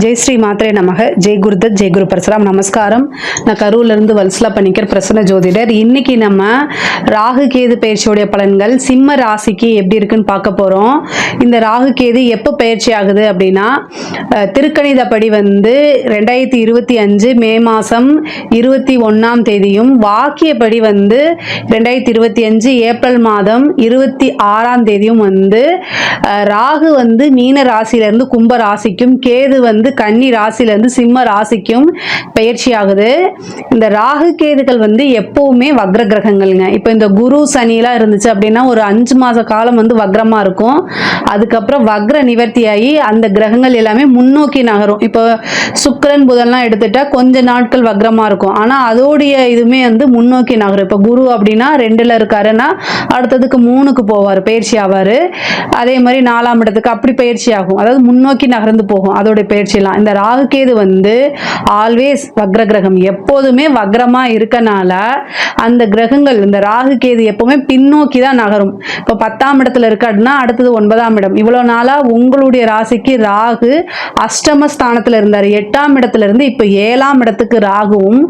ஜெய் ஸ்ரீ மாத்ரே நமக. ஜெய் குருதத், ஜெய் குரு பரசுராம். நமஸ்காரம். நான் கரூர்லேருந்து வல்சலா பண்ணிக்கிற பிரசன்ன ஜோதிடர். இன்னைக்கு நம்ம ராகு கேது பயிற்சியோடைய பலன்கள் சிம்ம ராசிக்கு எப்படி இருக்குன்னு பார்க்க போகிறோம். இந்த ராகு கேது எப்போ பயிற்சி ஆகுது அப்படின்னா, திருக்கணிதப்படி 2025 மே மாதம் 21ஆம் தேதியும், வாக்கியப்படி 2025 ஏப்ரல் மாதம் 26ஆம் தேதியும் ராகு மீன ராசியிலிருந்து கும்ப ராசிக்கும், கேது கன்னி ராசியிலிருந்து சிம்ம ராசிக்கும் பயிற்சி ஆகுது. இந்த ராகு கேதுகள் எப்பவுமே வக்ர கிரகங்கள்ங்க. இப்போ இந்த குரு சனிலாம் இருந்துச்சு அப்படின்னா ஒரு 5 மாத காலம் வக்ரமா இருக்கும். அதுக்கப்புறம் வக்ர நிவர்த்தியாகி அந்த கிரகங்கள் எல்லாமே முன்னோக்கி நகரும். இப்போ சுக்கிரன் புதன்லாம் எடுத்துட்டா கொஞ்ச நாட்கள் வக்ரமா இருக்கும், ஆனா அதோடைய இதுமே முன்னோக்கி நகரும். இப்போ குரு அப்படின்னா 2ல் இருக்காருன்னா அடுத்ததுக்கு 3க்கு போவார், பயிற்சி ஆவார். அதே மாதிரி 4ஆம் இடத்துக்கு அப்படி பயிற்சி ஆகும், அதாவது முன்னோக்கி நகர்ந்து போகும் அதோடைய பயிற்சியெல்லாம். இந்த ராகு கேது ஆல்வேஸ் வக்ர கிரகம், எப்போதுமே வக்ரமா இருக்கனால அந்த கிரகங்கள் இந்த ராகு கேது எப்பவுமே பின்னோக்கி தான் நகரும். இப்போ 10ஆம் இடத்துல இருக்காருன்னா அடுத்தது 9ஆம் இடம். இவ்வளவு நாளா உங்களுடைய ராசிக்கு ராகு அஷ்டம ஸ்தானத்துல இருந்தார். 8ஆம் இடத்துல இருந்து இப்போ 7ஆம் இடத்துக்கு ராகுவும்,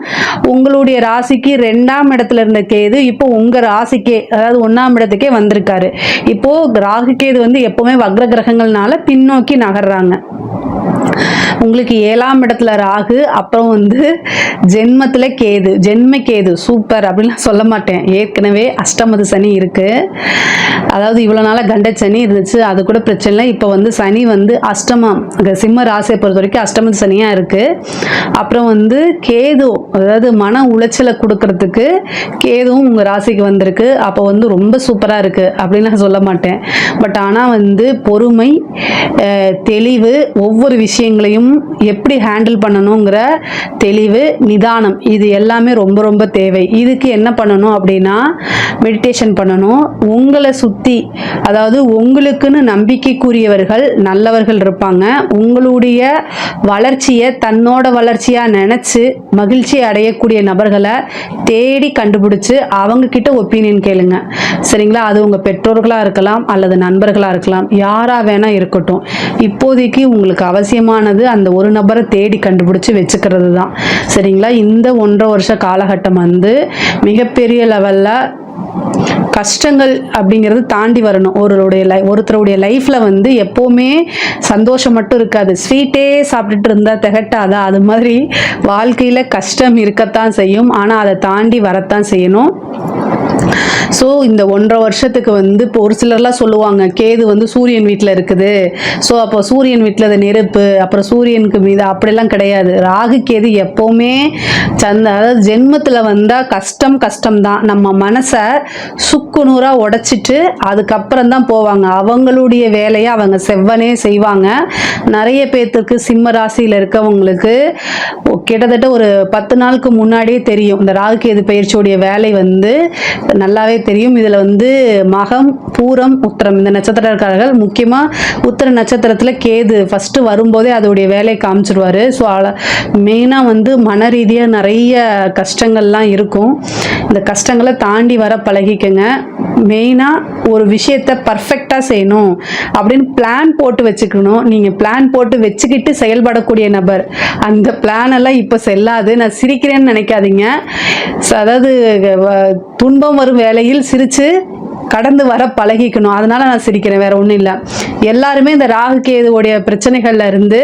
உங்களுடைய ராசிக்கு 2ஆம் இடத்துல இருந்த கேது இப்போ உங்க ராசிக்கே, அதாவது 1ஆம் இடத்துக்கே வந்திருக்காரு. இப்போ ராகு கேது எப்பவுமே வக்ர கிரகங்கள்னால பின்னோக்கி நகர்றாங்க. உங்களுக்கு 7ஆம் இடத்துல ராகு, அப்புறம் ஜென்மத்துல கேது, ஜென்ம கேது சூப்பர் அப்படின்லாம் சொல்ல மாட்டேன். ஏற்கனவே அஷ்டமது சனி இருக்கு, அதாவது இவ்வளவு நாள கண்ட சனி இருந்துச்சு, அது கூட பிரச்சனை இல்லை. இப்போ சனி அஷ்டமம், சிம்ம ராசியை பொறுத்த வரைக்கும் அஷ்டமது சனியா இருக்கு. அப்புறம் கேது, அதாவது மன உளைச்சலை கொடுக்கறதுக்கு கேதுவும் உங்க ராசிக்கு வந்திருக்கு. அப்போ ரொம்ப சூப்பரா இருக்கு அப்படின்னு சொல்ல மாட்டேன். பட் ஆனா பொறுமை, தெளிவு, ஒவ்வொரு விஷயங்களையும் எப்படி ஹேண்டில் பண்ணணுங்கிற தெளிவு, நிதானம், இது எல்லாமே ரொம்ப ரொம்ப தேவை. இதுக்கு என்ன பண்ணணும் அப்படின்னா மெடிடேஷன் பண்ணணும். உங்களை சுத்தி, அதாவது உங்களுக்குன்னு நம்பிக்கைக்குரியவர்கள் நல்லவர்கள் இருப்பாங்க. உங்களுடைய வளர்ச்சியை தன்னோட வளர்ச்சியா நினைச்சு மகிழ்ச்சி அடையக்கூடிய நபர்களை தேடி கண்டுபிடிச்சு அவங்க கிட்ட ஒப்பீனியன் கேளுங்க, சரிங்களா? அது உங்க பெற்றோர்களா இருக்கலாம் அல்லது நண்பர்களா இருக்கலாம், யாரா வேணா இருக்கட்டும். இப்போதைக்கு உங்களுக்கு அவசியமானது அந்த ஒரு நபரை தேடி கண்டுபிடிச்சு வச்சுக்கிறது தான், சரிங்களா? இந்த 1.5 வருஷ காலகட்டம் மிகப்பெரிய லெவல்ல கஷ்டங்கள் அப்படிங்கிறது தாண்டி வரணும். ஒருத்தருடைய லைஃப்ல எப்பவுமே சந்தோஷம் மட்டும் இருக்காது. ஸ்வீட்டே சாப்பிட்டுட்டு இருந்தா திகட்டாதா, அது மாதிரி வாழ்க்கையில கஷ்டம் இருக்கத்தான் செய்யும், ஆனா அதை தாண்டி வரத்தான் செய்யணும். ஸோ இந்த 1.5 வருஷத்துக்கு இப்போ ஒரு சிலர்லாம் சொல்லுவாங்க கேது சூரியன் வீட்டில் இருக்குது, ஸோ அப்போ சூரியன் வீட்டில் அது நெருப்பு, அப்புறம் சூரியனுக்கு மீது, அப்படிலாம் கிடையாது. ராகு கேது எப்போவுமே அதாவது ஜென்மத்தில் வந்தால் கஷ்டம் தான். நம்ம மனசை சுக்குநூறாக உடைச்சிட்டு அதுக்கப்புறம் தான் போவாங்க. அவங்களுடைய வேலையை அவங்க செவ்வனே செய்வாங்க. நிறைய பேர்த்துக்கு சிம்ம ராசியில் இருக்கவங்களுக்கு கிட்டத்தட்ட ஒரு 10 நாளுக்கு முன்னாடியே தெரியும் இந்த ராகு கேது பயிற்சியோடைய வேலை நல்லாவே தெரியும். இதுல மகம், பூரம், உத்திரம் இந்த நட்சத்திரக்காரர்கள், முக்கியமா உத்திர நட்சத்திரத்துல கேது ஃபர்ஸ்ட் வரும்போதே அதோடைய வேலையை காமிச்சிருவாரு. ஸோ மெயினா மன ரீதியா நிறைய கஷ்டங்கள்லாம் இருக்கும். இந்த கஷ்டங்களை தாண்டி வர பழகிக்கங்க. மெயினா ஒரு விஷயத்த பர்ஃபெக்டா செய்யணும் அப்படின்னு பிளான் போட்டு வச்சுக்கணும். நீங்க பிளான் போட்டு வச்சுக்கிட்டு செயல்படக்கூடிய நபர். அந்த பிளான் எல்லாம் இப்ப செல்லாது. நான் சிரிக்கிறேன்னு நினைக்காதீங்க. அதாவது துன்பம் வரும் வேளையில் சிரிச்சு கடந்து வர பழகிக்கணும். அதனால நான் சிரிக்கிறேன், வேற ஒன்றும் இல்லை. எல்லாருமே இந்த ராகு கேதுவோடைய பிரச்சனைகள்ல இருந்து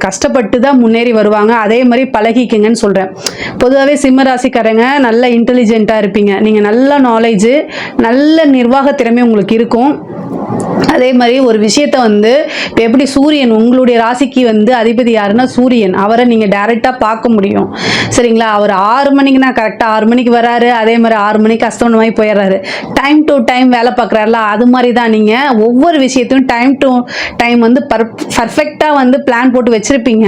கஷ்டப்பட்டு தான் முன்னேறி வருவாங்க. அதே மாதிரி பழகிக்கங்கன்னு சொல்றேன். பொதுவாகவே சிம்ம ராசிக்காரங்க நல்ல இன்டெலிஜென்ட்டா இருப்பீங்க. நீங்க நல்ல நாலேஜ், நல்ல நிர்வாக திறமை உங்களுக்கு இருக்கும். அதே மாதிரி ஒரு விஷயத்த இப்போ எப்படி சூரியன் உங்களுடைய ராசிக்கு அதிபதி யாருன்னா சூரியன், அவரை நீங்க டைரக்டா பார்க்க முடியும், சரிங்களா? அவர் 6 மணிக்குனா கரெக்டா 6 மணிக்கு வராரு, அதே மாதிரி 6 மணிக்கு அஸ்தமனமாகி போயிடுறாரு. டைம் டு டைம் வேலை பார்க்குறாருல, அது மாதிரி தான் நீங்க ஒவ்வொரு விஷயத்தையும் டைம் டு டைம் பர்ஃபெக்டா பிளான் போட்டு வச்சிருப்பீங்க.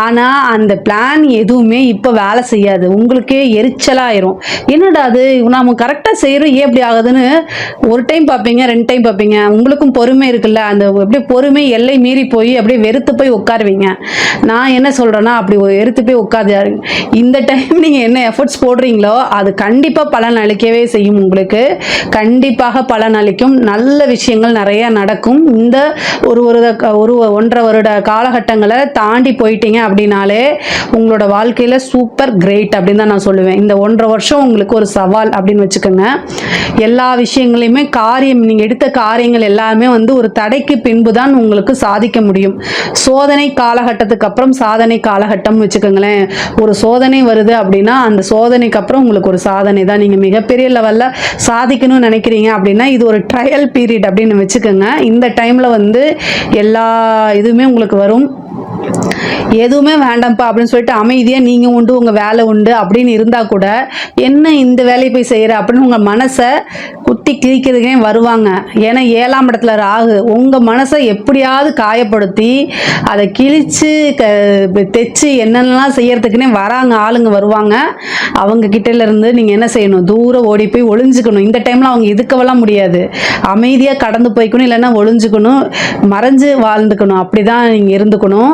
ஆனா அந்த பிளான் எதுவுமே இப்போ வேலை செய்யாது. உங்களுக்கே எரிச்சலாயிரும். என்னடா அது நம்ம கரெக்டா செய்யறோம், ஏன் இப்படி ஆகுதுன்னு ஒரு டைம் பார்ப்பீங்க, 2 டைம் பார்ப்பீங்க, உங்களுக்கும் பொறுமை இருக்குல்ல, அந்த அப்படியே பொறுமை எல்லை மீறி போய் அப்படியே வெறுத்து போய் உட்காருவீங்க. நான் என்ன சொல்கிறேன்னா, அப்படி வெறுத்து போய் உட்காது. இந்த டைம் நீங்கள் என்ன எஃபர்ட்ஸ் போடுறீங்களோ அது கண்டிப்பாக பலன் அளிக்கவே செய்யும். உங்களுக்கு கண்டிப்பாக பலன் அளிக்கும். நல்ல விஷயங்கள் நிறைய நடக்கும். இந்த ஒரு 1.5 வருட காலகட்டங்களை தாண்டி போயிட்டீங்க அப்படின்னாலே உங்களோட வாழ்க்கையில் சூப்பர் கிரேட் அப்படின்னு தான் நான் சொல்லுவேன். இந்த 1.5 வருஷம் உங்களுக்கு ஒரு சவால் அப்படின்னு வச்சுக்கோங்க. எல்லா விஷயங்களையுமே நீங்கள் எடுத்த காரியங்கள் எல்லாமே ஒரு தடைக்கு பின்பு தான் உங்களுக்கு சாதிக்க முடியும். சோதனை காலகட்டத்துக்கு அப்புறம் சாதனை காலகட்டம் வச்சுக்கோங்களேன். ஒரு சோதனை வருது அப்படின்னா அந்த சோதனைக்கு அப்புறம் உங்களுக்கு ஒரு சாதனை தான். நீங்கள் மிகப்பெரிய லெவலில் சாதிக்கணும்னு நினைக்கிறீங்க அப்படின்னா இது ஒரு ட்ரையல் பீரியட் அப்படின்னு வச்சுக்கோங்க. இந்த டைமில் எல்லா இதுவுமே உங்களுக்கு வரும். எதுவுமே வேண்டாம்ப்பா அப்படின்னு சொல்லிட்டு அமைதியாக நீங்கள் உண்டு உங்கள் வேலை உண்டு அப்படின்னு இருந்தால் கூட என்ன இந்த வேலையை போய் செய்கிற அப்படின்னு உங்கள் மனசை குத்தி கிழிக்கிறதுக்கே வருவாங்க. ஏன்னா 7ஆம் இடத்துல ராகு உங்கள் மனசை எப்படியாவது காயப்படுத்தி அதை கிழித்து தைச்சு என்னென்னலாம் செய்யறதுக்குன்னே வராங்க, ஆளுங்க வருவாங்க. அவங்க கிட்டேருந்து நீங்கள் என்ன செய்யணும், தூரம் ஓடி போய் ஒளிஞ்சுக்கணும். இந்த டைமில் அவங்க இதுக்கவெல்லாம் முடியாது, அமைதியாக கடந்து போய்க்கணும், இல்லைன்னா ஒளிஞ்சுக்கணும், மறைஞ்சு வாழ்ந்துக்கணும். அப்படி தான் நீங்கள் இருந்துக்கணும்.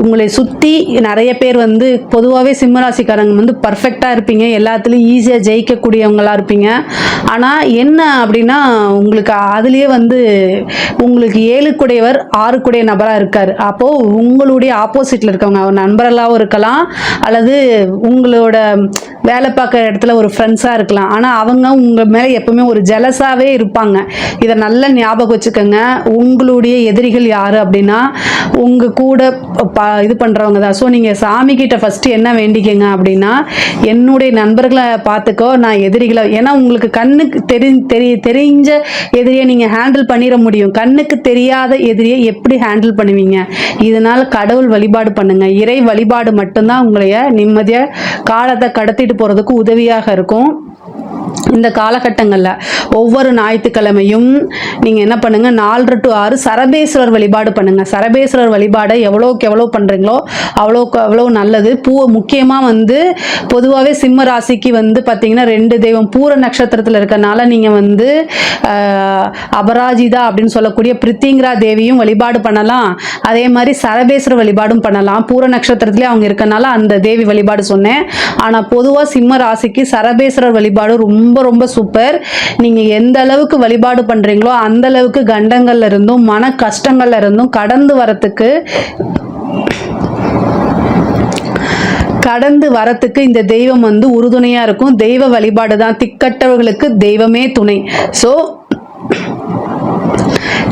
உங்களை சுற்றி நிறைய பேர் பொதுவாகவே சிம்மராசிக்காரங்க பர்ஃபெக்டாக இருப்பீங்க, எல்லாத்துலேயும் ஈஸியாக ஜெயிக்கக்கூடியவங்களாக இருப்பீங்க. ஆனால் என்ன அப்படின்னா உங்களுக்கு அதுலேயே உங்களுக்கு 7 6 நபராக இருக்கார். அப்போது உங்களுடைய ஆப்போசிட்டில் இருக்கவங்க ஒரு நண்பர்களாகவும் இருக்கலாம், அல்லது உங்களோட வேலை பார்க்குற இடத்துல ஒரு ஃப்ரெண்ட்ஸாக இருக்கலாம். ஆனால் அவங்க உங்கள் மேலே எப்பவுமே ஒரு ஜெலஸாகவே இருப்பாங்க. இதை நல்லா ஞாபகம் வச்சுக்கோங்க. உங்களுடைய எதிரிகள் யார் அப்படின்னா உங்கள் கூட இது பண்ணுறவங்க தான். ஸோ நீங்கள் சாமிக்கிட்ட ஃபஸ்ட்டு என்ன வேண்டிக்கங்க அப்படின்னா, என்னுடைய நண்பர்களை பார்த்துக்கோ, நான் எதிரிகளை, ஏன்னா உங்களுக்கு கண்ணுக்கு தெரிஞ்ச எதிரியை நீங்கள் ஹேண்டில் பண்ணிட முடியும். கண்ணுக்கு தெரியாத எதிரியை எப்படி ஹேண்டில் பண்ணுவீங்க? இதனால் கடவுள் வழிபாடு பண்ணுங்க. இறை வழிபாடு மட்டும்தான் உங்களைய நிம்மதியாக காலத்தை கடத்திட்டு போகிறதுக்கு உதவியாக இருக்கும். இந்த காலகட்டங்களில் ஒவ்வொரு ஞாயிற்றுக்கிழமையும் நீங்கள் என்ன பண்ணுங்கள், 4 to 6 சரபேஸ்வரர் வழிபாடு பண்ணுங்கள். சரபேஸ்வரர் வழிபாடை எவ்வளோக்கு எவ்வளோ பண்ணுறீங்களோ அவ்வளோக்கு அவ்வளோ நல்லது. முக்கியமாக பொதுவாகவே சிம்ம ராசிக்கு பார்த்தீங்கன்னா 2 தெய்வம் பூர நட்சத்திரத்தில் இருக்கனால நீங்கள் அபராஜிதா அப்படின்னு சொல்லக்கூடிய பிரித்திங்கிரா தேவியும் வழிபாடு பண்ணலாம். அதே மாதிரி சரபேஸ்வரர் வழிபாடும் பண்ணலாம். பூர நட்சத்திரத்திலே அவங்க இருக்கனால அந்த தேவி வழிபாடு சொன்னேன். ஆனால் பொதுவாக சிம்ம ராசிக்கு சரபேஸ்வரர் வழிபாடு ரொம்ப ரொம்ப சூப்பர். நீங்க எந்த அளவுக்கு வழிபாடு பண்றீங்களோ அந்த அளவுக்கு கண்டங்கள்ல இருந்தும் மன கஷ்டங்கள்ல இருந்தும் கடந்து வரத்துக்கு இந்த தெய்வம் உறுதுணையா இருக்கும். தெய்வ வழிபாடு தான். திக்கற்றவர்களுக்கு தெய்வமே துணை. ஸோ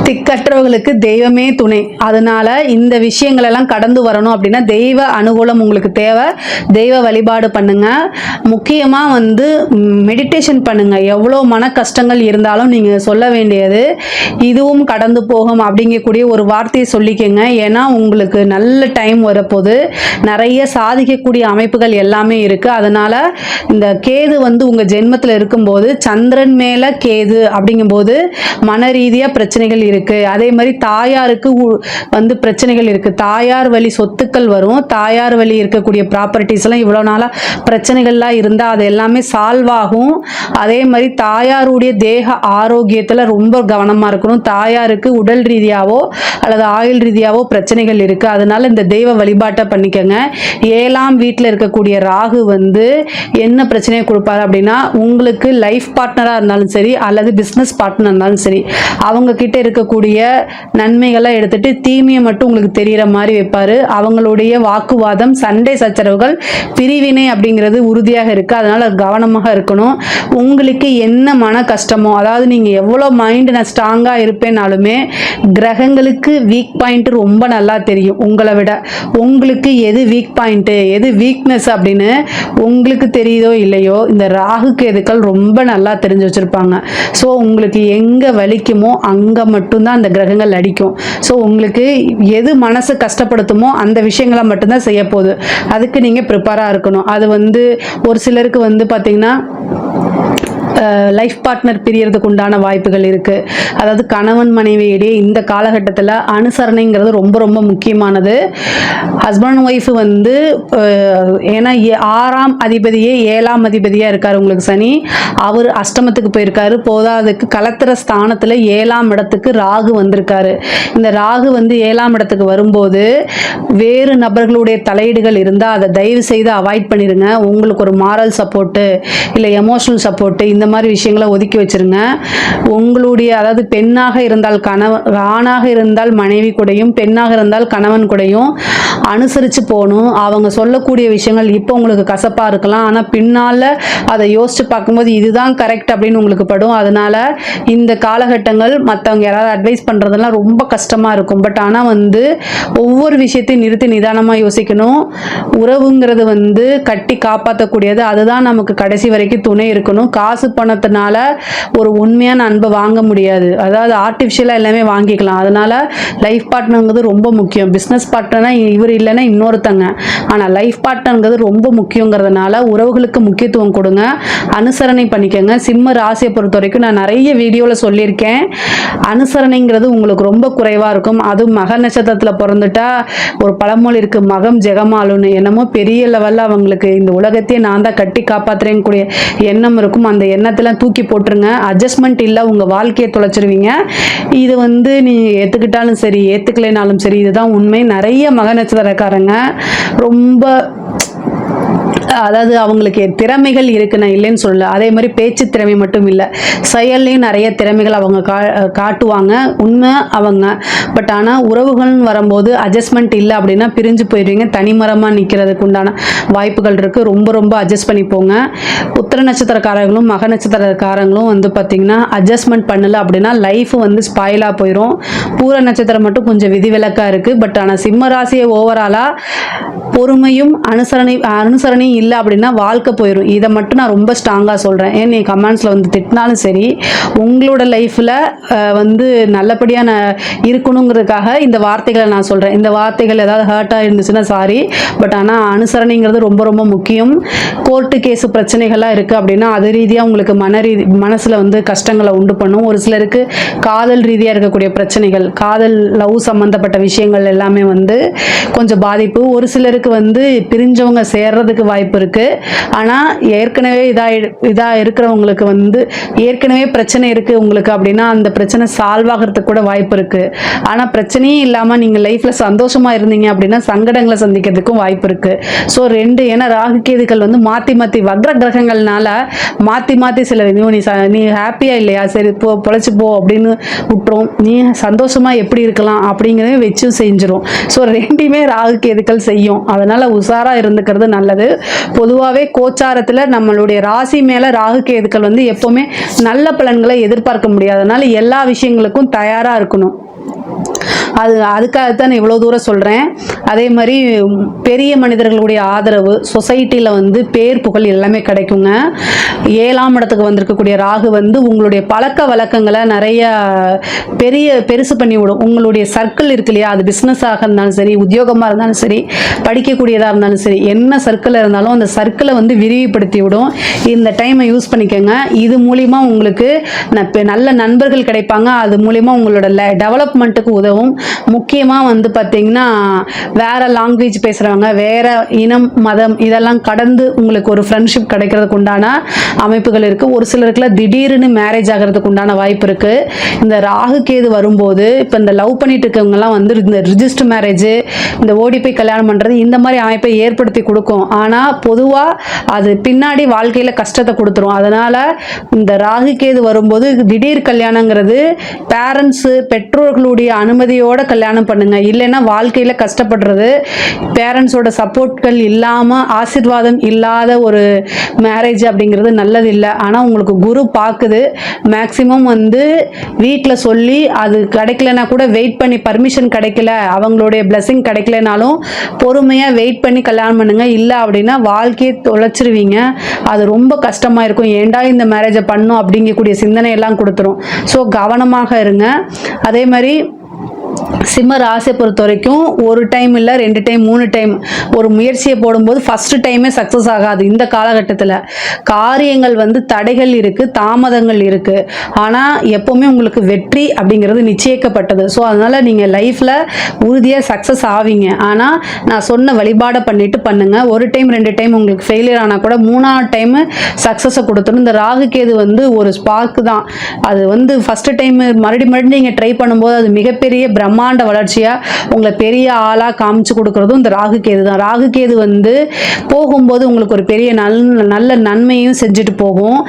திக்கற்றவர்களுக்கு தெய்வமே துணை. அதனால இந்த விஷயங்கள் எல்லாம் கடந்து வரணும் அப்படின்னா தெய்வ அனுகூலம் உங்களுக்கு தேவை. தெய்வ வழிபாடு பண்ணுங்க. முக்கியமா மெடிடேஷன் பண்ணுங்க. எவ்வளோ மன கஷ்டங்கள் இருந்தாலும் நீங்க சொல்ல வேண்டியது இதுவும் கடந்து போகும் அப்படிங்கக்கூடிய ஒரு வார்த்தையை சொல்லிக்கங்க. ஏன்னா உங்களுக்கு நல்ல டைம் வரப்போது, நிறைய சாதிக்கக்கூடிய அமைப்புகள் எல்லாமே இருக்கு. அதனால இந்த கேது உங்க ஜென்மத்தில் இருக்கும்போது சந்திரன் மேல கேது அப்படிங்கும்போது மன ரீதியா பிரச்சனைகள் இருக்கு. அதே மாதிரி தாயாருக்கு பிரச்சனைகள் இருக்கு. தாயார் வழி சொத்துக்கள் வரும். தாயார் வழி இருக்கக்கூடிய ப்ராப்பர்ட்டிஸ் எல்லாம் இவ்வளவு நாளா பிரச்சனைகள்லாம் இருந்தா அது எல்லாமே சால்வ் ஆகும். அதே மாதிரி தாயாருடைய தேக ஆரோக்கியத்துல ரொம்ப கவனமா இருக்கணும். தாயாருக்கு உடல் ரீதியாவோ அல்லது ஆயுள் ரீதியாவோ பிரச்சனைகள் இருக்கு. அதனால இந்த தெய்வ வழிபாட்டை பண்ணிக்கங்க. 7ஆம் வீட்டில் இருக்கக்கூடிய ராகு என்ன பிரச்சனையை கொடுப்பாரு அப்படின்னா, உங்களுக்கு லைஃப் பார்ட்னரா இருந்தாலும் சரி அல்லது பிசினஸ் பார்ட்னர் இருந்தாலும் சரி, அவங்க கிட்ட இருக்கக்கூடிய நன்மைகளை எடுத்துட்டு தீமையை மட்டும் உங்களுக்கு தெரியற மாதிரி வைப்பாரு. அவங்களுடைய வாக்குவாதம், சண்டை சச்சரவுகள், பிரிவினை அப்படிங்கிறது உறுதியாக இருக்கு. அதனால கவனமாக இருக்கணும். உங்களுக்கு என்ன மன கஷ்டமோ, அதாவது நீங்க எவ்வளவு மைண்ட் நான் ஸ்ட்ராங்கா இருப்பேனாலுமே கிரகங்களுக்கு வீக் பாயிண்ட் ரொம்ப நல்லா தெரியும். உங்களை விட உங்களுக்கு எது வீக் பாயிண்ட், எது வீக்னஸ் அப்படின்னு உங்களுக்கு தெரியுதோ இல்லையோ, இந்த ராகு கேதுக்கள் ரொம்ப நல்லா தெரிஞ்சு வச்சிருப்பாங்க. ஸோ உங்களுக்கு எங்க வலிக்குமோ அங்க மட்டும்தான் அந்த கிரகங்கள் அடிக்கும். ஸோ உங்களுக்கு எது மனசு கஷ்டப்படுத்துமோ அந்த விஷயங்களை மட்டும்தான் செய்ய போகுது. அதுக்கு நீங்கள் ப்ரிப்பேராக இருக்கணும். அது ஒரு சிலருக்கு பார்த்தீங்கன்னா லைஃப் பார்ட்னர் பிரியறதுக்கு உண்டான வாய்ப்புகள் இருக்குது. அதாவது கணவன் மனைவியிடையே இந்த காலகட்டத்தில் அனுசரணைங்கிறது ரொம்ப ரொம்ப முக்கியமானது. ஹஸ்பண்ட் ஒய்ஃப் வந்து ஏன்னா 6ஆம் அதிபதியே 7ஆம் அதிபதியாக இருக்கார் உங்களுக்கு சனி. அவர் அஷ்டமத்துக்கு போயிருக்காரு. போதாதுக்கு கலத்திர ஸ்தானத்தில் 7ஆம் இடத்துக்கு ராகு வந்திருக்காரு. இந்த ராகு வந்து 7ஆம் இடத்துக்கு வரும்போது வேறு நபர்களுடைய தலையீடுகள் இருந்தால் அதை தயவு செய்து அவாய்ட் பண்ணிடுங்க. உங்களுக்கு ஒரு மாரல் சப்போர்ட்டு இல்லை எமோஷனல் சப்போர்ட்டு இந்த மாதிரி விஷயங்களை ஒதுக்கி வச்சிருங்க. உங்களுடைய அதாவது பெண்ணாக இருந்தால் ஆணாக இருந்தால் மனைவி கூடயும் பெண்ணாக இருந்தால் கணவன் கூடயும் அனுசரித்து போகணும். அவங்க சொல்லக்கூடிய விஷயங்கள் இப்போ உங்களுக்கு கசப்பாக இருக்கலாம், ஆனால் பின்னால் அதை யோசித்து பார்க்கும்போது இதுதான் கரெக்ட் அப்படின்னு உங்களுக்கு படும். அதனால் இந்த காலகட்டங்கள் மற்றவங்க யாராவது அட்வைஸ் பண்ணுறதெல்லாம் ரொம்ப கஷ்டமாக இருக்கும். பட் ஆனால் வந்து ஒவ்வொரு விஷயத்தையும் நிறுத்தி நிதானமாக யோசிக்கணும். உறவுங்கிறது வந்து கட்டி காப்பாற்றக்கூடியது. அதுதான் நமக்கு கடைசி வரைக்கும் துணை இருக்கணும். காசு பணத்தினால ஒரு உண்மையான அன்பை வாங்க முடியாது. அதாவது ஆர்டிஃபிஷியலாக எல்லாமே வாங்கிக்கலாம். அதனால் லைஃப் பார்ட்னருங்கிறது ரொம்ப முக்கியம். பிஸ்னஸ் பார்ட்னர்னா இவர் இல்லைன்னா இன்னொருத்தங்க, ஆனால் லைஃப் பார்ட்னருங்கிறது ரொம்ப முக்கியங்கிறதுனால உறவுகளுக்கு முக்கியத்துவம் கொடுங்க, அனுசரணை பண்ணிக்கோங்க. சிம்ம ராசியை பொறுத்த வரைக்கும் நான் நிறைய வீடியோவில் சொல்லியிருக்கேன், அனுசரணைங்கிறது உங்களுக்கு ரொம்ப குறைவாக இருக்கும். அதுவும் மக நட்சத்திரத்தில் பிறந்துட்டா ஒரு பழமொழி இருக்குது, மகம் ஜெகமாலுன்னு. என்னமோ பெரிய லெவலில் அவங்களுக்கு இந்த உலகத்தையே நான் தான் கட்டி காப்பாற்றுறேன் கூடிய எண்ணம் இருக்கும். அந்த எண்ணத்தெல்லாம் தூக்கி போட்டுருங்க. அட்ஜஸ்ட்மெண்ட் இல்லை, உங்கள் வாழ்க்கையை தொலைச்சிருவீங்க. இது வந்து நீங்கள் ஏற்றுக்கிட்டாலும் சரி ஏற்றுக்கலைனாலும் சரி இதுதான் உண்மை. நிறைய மக நட்சத்திரக்காரங்க ரொம்ப அதாவது அவங்களுக்கு திறமைகள் இருக்கு, நான் இல்லைன்னு சொல்ல. அதே மாதிரி பேச்சு திறமை மட்டும் இல்லை, செயல்லையும் நிறைய திறமைகள் அவங்க காட்டுவாங்க, உண்மை அவங்க. பட் ஆனால் உறவுகள்னு வரும்போது அட்ஜஸ்ட்மெண்ட் இல்லை அப்படின்னா பிரிஞ்சு போயிடுவீங்க. தனிமரமாக நிற்கிறதுக்கு உண்டான வாய்ப்புகள் இருக்குது. ரொம்ப ரொம்ப அட்ஜஸ்ட் பண்ணிப்போங்க. உத்திர நட்சத்திரக்காரங்களும் மக நட்சத்திரக்காரங்களும் வந்து பார்த்திங்கன்னா அட்ஜஸ்ட்மெண்ட் பண்ணலை அப்படின்னா லைஃப் வந்து ஸ்பாயிலாக போயிடும். பூர நட்சத்திரம் மட்டும் கொஞ்சம் விதிவிலக்காக இருக்குது. பட் ஆனால் சிம்ம ராசியை ஓவராலாக பொறுமையும் அனுசரணையும் இல்லை அப்படின்னா வாழ்க்கை போயிடும். இதை மட்டும் நான் ரொம்ப ஸ்ட்ராங்காக சொல்கிறேன். ஏன் நீ கமெண்ட்ஸில் வந்து திட்டினாலும் சரி, உங்களோட லைஃப்பில் வந்து நல்லபடியாக இருக்கணுங்கிறதுக்காக இந்த வார்த்தைகளை நான் சொல்கிறேன். இந்த வார்த்தைகள் ஏதாவது ஹர்ட்டாக இருந்துச்சுன்னா சாரி. பட் ஆனால் அனுசரணைங்கிறது ரொம்ப ரொம்ப முக்கியம். கோர்ட்டு கேஸு பிரச்சனைகள்லாம் இருக்குது அப்படின்னா அது ரீதியாக உங்களுக்கு மனசில் வந்து கஷ்டங்களை உண்டு பண்ணும். ஒரு சிலருக்கு காதல் ரீதியாக இருக்கக்கூடிய பிரச்சனைகள், காதல் லவ் சம்மந்தப்பட்ட விஷயங்கள் எல்லாமே வந்து கொஞ்சம் பாதிப்பு. ஒரு சிலருக்கு வந்து பிரிஞ்சவங்க சேர்றதுக்கு வாய்ப்பு இருக்கு. ஆனால் ஏற்கனவே இதா இருக்கிறவங்களுக்கு வந்து ஏற்கனவே பிரச்சனை இருக்கு உங்களுக்கு அப்படின்னா அந்த பிரச்சனை சால்வ் ஆகிறதுக்கு கூட வாய்ப்பு இருக்கு. ஆனால் பிரச்சனையே இல்லாமல் நீங்கள் லைஃப்ல சந்தோஷமா இருந்தீங்க அப்படின்னா சங்கடங்களை சந்திக்கிறதுக்கும் வாய்ப்பு இருக்கு. ஸோ ரெண்டு, ஏன்னா ராகு கேதுக்கள் வந்து மாற்றி மாற்றி வக்ர கிரகங்கள்னால மாற்றி மாற்றி சில நீ ஹாப்பியா இல்லையா, சரி போ பொழைச்சி போ அப்படின்னு விட்டுரும். நீ சந்தோஷமா எப்படி இருக்கலாம் அப்படிங்கிறத வச்சும் செஞ்சிடும். ஸோ ரெண்டுமே ராகு கேதுக்கள் செய்யும். அதனால உஷாரா இருந்துக்கிறது நல்லது. பொதுவாகவே கோச்சாரத்தில் நம்மளுடைய ராசி மேலே ராகு கேதுக்கள் வந்து எப்போவுமே நல்ல பலன்களை எதிர்பார்க்க முடியாது. அதனால எல்லா விஷயங்களுக்கும் தயாராக இருக்கணும். அதுக்காகத்தான் இவ்வளோ தூரம் சொல்கிறேன். அதே மாதிரி பெரிய மனிதர்களுடைய ஆதரவு, சொசைட்டியில் வந்து பேர் புகழ் எல்லாமே கிடைக்குங்க. 7ஆம் இடத்துக்கு வந்திருக்கக்கூடிய ராகு வந்து உங்களுடைய பழக்க வழக்கங்களை நிறைய பெருசு பண்ணி விடும். உங்களுடைய சர்க்கிள் இருக்கு இல்லையா, அது பிஸ்னஸாக இருந்தாலும் சரி, உத்தியோகமாக இருந்தாலும் சரி, படிக்கக்கூடியதாக இருந்தாலும் சரி, என்ன சர்க்கிள் இருந்தாலும் அந்த சர்க்கிளை வந்து விரிவுபடுத்தி விடும். இந்த டைமை யூஸ் பண்ணிக்கோங்க. இது மூலிமா உங்களுக்கு நல்ல நண்பர்கள் கிடைப்பாங்க. அது மூலிமா உங்களோட டெவலப்மெண்ட்டுக்கு உதவும். முக்கியமாக வந்து பார்த்தீங்கன்னா வேற லாங்குவேஜ் பேசுகிறவங்க, வேற இனம் மதம் இதெல்லாம் கடந்து உங்களுக்கு ஒரு ஃப்ரெண்ட்ஷிப் கிடைக்கிறதுக்கு உண்டான அமைப்புகள் இருக்குது. ஒரு சிலருக்குலாம் திடீர்னு மேரேஜ் ஆகிறதுக்கு உண்டான வாய்ப்பு இருக்குது. இந்த ராகு கேது வரும்போது இப்போ இந்த லவ் பண்ணிட்டு இருக்கவங்கலாம் வந்து இந்த ரிஜிஸ்டர் மேரேஜ், இந்த ஓடி போய் கல்யாணம் பண்ணுறது, இந்த மாதிரி அமைப்பை ஏற்படுத்தி கொடுக்கும். ஆனால் பொதுவாக அது பின்னாடி வாழ்க்கையில் கஷ்டத்தை கொடுத்துரும். அதனால் இந்த ராகு கேது வரும்போது திடீர் கல்யாணங்கிறது பேரண்ட்ஸு பெற்றோர்களுடைய அனுமதியோட கல்யாணம் பண்ணுங்க. இல்லைன்னா வாழ்க்கையில் கஷ்டப்படுறது. பேரண்ட்ஸோட சப்போர்ட்கள் இல்லாமல் ஆசீர்வாதம் இல்லாத ஒரு மேரேஜ் அப்படிங்கிறது நல்லது இல்லை. ஆனால் உங்களுக்கு குரு பார்க்குது. மேக்சிமம் வந்து வீட்டில் சொல்லி அது கிடைக்கலனா கூட வெயிட் பண்ணி, பர்மிஷன் கிடைக்கல, அவங்களுடைய பிளெஸிங் கிடைக்கலனாலும் பொறுமையாக வெயிட் பண்ணி கல்யாணம் பண்ணுங்க. இல்லை அப்படின்னா வாழ்க்கையை தொலைச்சிருவீங்க. அது ரொம்ப கஷ்டமாக இருக்கும். ஏண்டா இந்த மேரேஜை பண்ணும் அப்படிங்கக்கூடிய சிந்தனை எல்லாம் கொடுத்துரும். ஸோ கவனமாக இருங்க. அதே மாதிரி சிம்ம ராசியை பொறுத்த வரைக்கும் ஒரு டைம் இல்லை 2 டைம் 3 டைம் ஒரு முயற்சியை போடும்போது ஃபர்ஸ்ட் டைமே சக்ஸஸ் ஆகாது. இந்த காலகட்டத்தில் காரியங்கள் வந்து தடைகள் இருக்குது, தாமதங்கள் இருக்குது. ஆனால் எப்போவுமே உங்களுக்கு வெற்றி அப்படிங்கிறது நிச்சயிக்கப்பட்டது. ஸோ அதனால் நீங்கள் லைஃப்பில் உறுதியாக சக்ஸஸ் ஆவீங்க. ஆனால் நான் சொன்ன வழிபாடை பண்ணிட்டு பண்ணுங்கள். ஒரு டைம் 2 டைம் உங்களுக்கு ஃபெயிலியர் ஆனால் கூட 3ஆவது டைமு சக்ஸஸை கொடுத்துடும். இந்த ராகு கேது வந்து ஒரு ஸ்பார்க்கு தான். அது வந்து ஃபஸ்ட்டு டைம் மறுபடியும் நீங்கள் ட்ரை பண்ணும்போது அது மிகப்பெரிய பிரம்மாண்ட வளர்ச்சியா உங்களை பெரிய ஆளா காமிச்சு கொடுக்கறதும் இந்த ராகு கேது தான். ராகு கேது வந்து போகும்போது உங்களுக்கு ஒரு பெரிய நல்ல நன்மையும் செஞ்சுட்டு போகும்.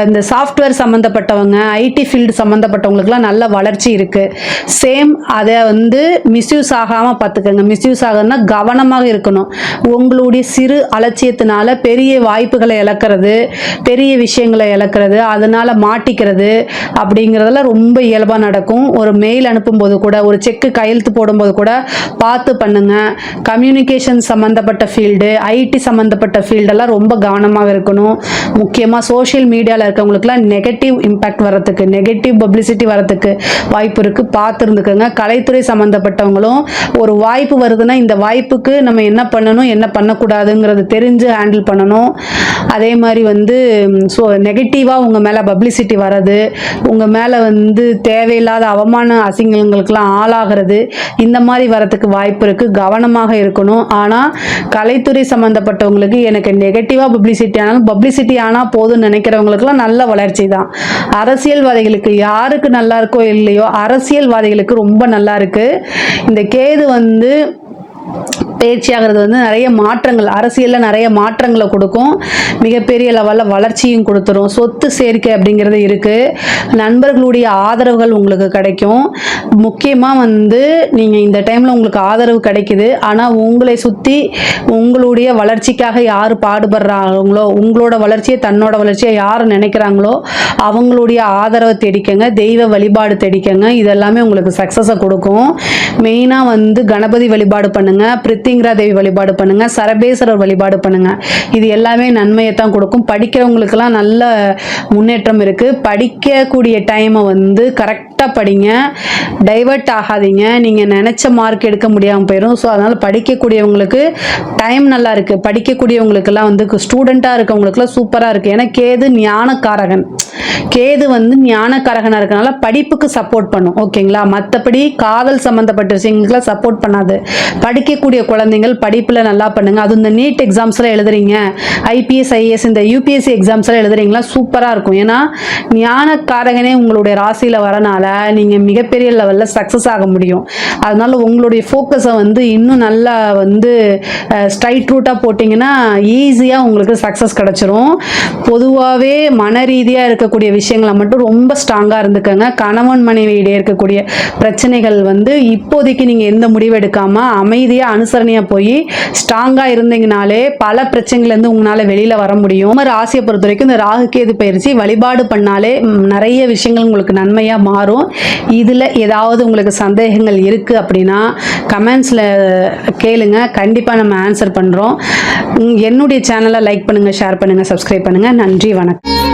இந்த சாஃப்ட்வேர் சம்மந்தப்பட்டவங்க, ஐடி ஃபீல்டு சம்மந்தப்பட்டவங்களுக்குலாம் நல்ல வளர்ச்சி இருக்கு. சேம் அதை வந்து மிஸ்யூஸ் ஆகாமல் பார்த்துக்கோங்க. மிஸ்யூஸ் ஆகுதுன்னா கவனமாக இருக்கணும். உங்களுடைய சிறு அலட்சியத்தினால பெரிய வாய்ப்புகளை இழக்கிறது, பெரிய விஷயங்களை இழக்கிறது, அதனால மாட்டிக்கிறது அப்படிங்கிறதெல்லாம் ரொம்ப இயல்பாக நடக்கும். ஒரு மெயில் அனுப்பும்போது கூட, ஒரு செக்கு கையெழுத்து போடும்போது கூட பார்த்து பண்ணுங்க. கம்யூனிகேஷன் சம்மந்தப்பட்ட ஃபீல்டு, ஐடி சம்மந்தப்பட்ட ஃபீல்டெல்லாம் ரொம்ப கவனமாக இருக்கணும். முக்கியமாக சோஷியல் மீடியாவில் இருக்கவங்களுக்குலாம் நெகட்டிவ் இம்பேக்ட் வரத்துக்கு, நெகட்டிவ் பப்ளிசிட்டி வரத்துக்கு வாய்ப்பு இருக்குது. பார்த்து இருந்துக்கோங்க. கலைத்துறை சம்மந்தப்பட்டவங்களும் ஒரு வாய்ப்பு வருதுன்னா இந்த வாய்ப்புக்கு நம்ம என்ன பண்ணணும், என்ன பண்ணக்கூடாதுங்கிறது தெரிஞ்சு ஹேண்டில் பண்ணணும். அதே மாதிரி வந்து நெகட்டிவாக உங்கள் மேலே பப்ளிசிட்டி வர்றது, உங்கள் மேலே வந்து தேவையில்லாத அவமான அசிங்கங்களுக்கெல்லாம் ஆளாகிறது, இந்த மாதிரி வரத்துக்கு வாய்ப்பு இருக்குது. கவனமாக இருக்கணும். ஆனால் கலைத்துறை சம்மந்தப்பட்டவங்களுக்கு எனக்கு நெகட்டிவாக பப்ளிசிட்டி ஆனால் போதும்னு நினைக்கிறவங்களுக்குலாம் நல்ல வளர்ச்சி தான். அரசியல்வாதிகளுக்கு யாருக்கு நல்லா இருக்கோ இல்லையோ, அரசியல்வாதிகளுக்கு ரொம்ப நல்லா இருக்குது. இந்த கேது வந்து பயிற்சியாகிறது வந்து நிறைய மாற்றங்கள், அரசியலில் நிறைய மாற்றங்களை கொடுக்கும். மிகப்பெரிய லெவலில் வளர்ச்சியும் கொடுத்துரும். சொத்து சேர்க்கை அப்படிங்கிறது இருக்குது. நண்பர்களுடைய ஆதரவுகள் உங்களுக்கு கிடைக்கும். முக்கியமாக வந்து நீங்கள் இந்த டைமில் உங்களுக்கு ஆதரவு கிடைக்குது. ஆனால் உங்களை சுற்றி உங்களுடைய வளர்ச்சிக்காக யார் பாடுபடுறாங்களோ, உங்களோட வளர்ச்சியை தன்னோட வளர்ச்சியை யார் நினைக்கிறாங்களோ அவங்களுடைய ஆதரவை தேடிக்கங்க. தெய்வ வழிபாடு தேடிக்கங்க. இதெல்லாமே உங்களுக்கு சக்ஸஸை கொடுக்கும். மெயினாக வந்து கணபதி வழிபாடு பண்ணுங்க, பிரித்திங்கிரா தேவி வழிபாடு பண்ணுங்க, சரபேஸ்வரர் வழிபாடு பண்ணுங்க. இது எல்லாமே நன்மையை தான் கொடுக்கும். படிக்கிறவங்களுக்கெல்லாம் நல்ல முன்னேற்றம் இருக்கு. படிக்கக்கூடிய டைமை வந்து கரெக்டாக படிங்க, டைவர்ட் ஆகாதீங்க. நீங்கள் நினச்ச மார்க் எடுக்க முடியாமல் போயிடும். ஸோ அதனால் படிக்கக்கூடியவங்களுக்கு டைம் நல்லா இருக்குது. படிக்கக்கூடியவங்களுக்கெல்லாம் வந்து ஸ்டூடெண்ட்டாக இருக்கவங்களுக்குலாம் சூப்பராக இருக்குது. ஏன்னா கேது ஞானக்காரகன். கேது வந்து ஞானக்காரகனாக இருக்கனால படிப்புக்கு சப்போர்ட் பண்ணும். ஓகேங்களா? மற்றபடி காதல் சம்மந்தப்பட்ட விஷயங்களுக்குலாம் சப்போர்ட் பண்ணாது. படிக்கக்கூடிய குழந்தைகள் படிப்பில் நல்லா பண்ணுங்க. அது இந்த நீட் எக்ஸாம்ஸ்லாம் எழுதுறீங்க, ஐபிஎஸ் ஐஏஎஸ் இந்த யூபிஎஸ்சி எக்ஸாம்ஸ்லாம் எழுதுறீங்களா, சூப்பராக இருக்கும். ஏன்னா ஞானக்காரகனே உங்களுடைய ராசியில் வரனால நீங்கள் மிகப்பெரிய லெவலில் சக்ஸஸ் ஆக முடியும். அதனால உங்களுடைய ஃபோக்கஸை வந்து இன்னும் நல்லா வந்து ஸ்ட்ரைட் ரூட்டாக போட்டிங்கன்னா ஈஸியாக உங்களுக்கு சக்ஸஸ் கிடச்சிரும். பொதுவாகவே மன ரீதியாக இருக்கக்கூடிய விஷயங்களை மட்டும் ரொம்ப ஸ்ட்ராங்காக இருந்துக்கங்க. கணவன் மனைவியிடையே இருக்கக்கூடிய பிரச்சனைகள் வந்து இப்போதைக்கு நீங்கள் எந்த முடிவு எடுக்காமல் அமைதியாக அனுசரணையாக போய் ஸ்ட்ராங்காக இருந்தீங்கனாலே பல பிரச்சனைகள்லேருந்து உங்களால் வெளியில் வர முடியும். ராசியை பொறுத்த வரைக்கும் இந்த ராகு கேது பயிற்சி வழிபாடு பண்ணாலே நிறைய விஷயங்கள் உங்களுக்கு நன்மையாக மாறும். இதில் ஏதாவது உங்களுக்கு சந்தேகங்கள் இருக்குது அப்படின்னா கமெண்ட்ஸில் கேளுங்க. கண்டிப்பாக நம்ம ஆன்சர் பண்ணுறோம். என்னுடைய சேனலை லைக் பண்ணுங்கள், ஷேர் பண்ணுங்கள், சப்ஸ்கிரைப் பண்ணுங்கள். நன்றி, வணக்கம்.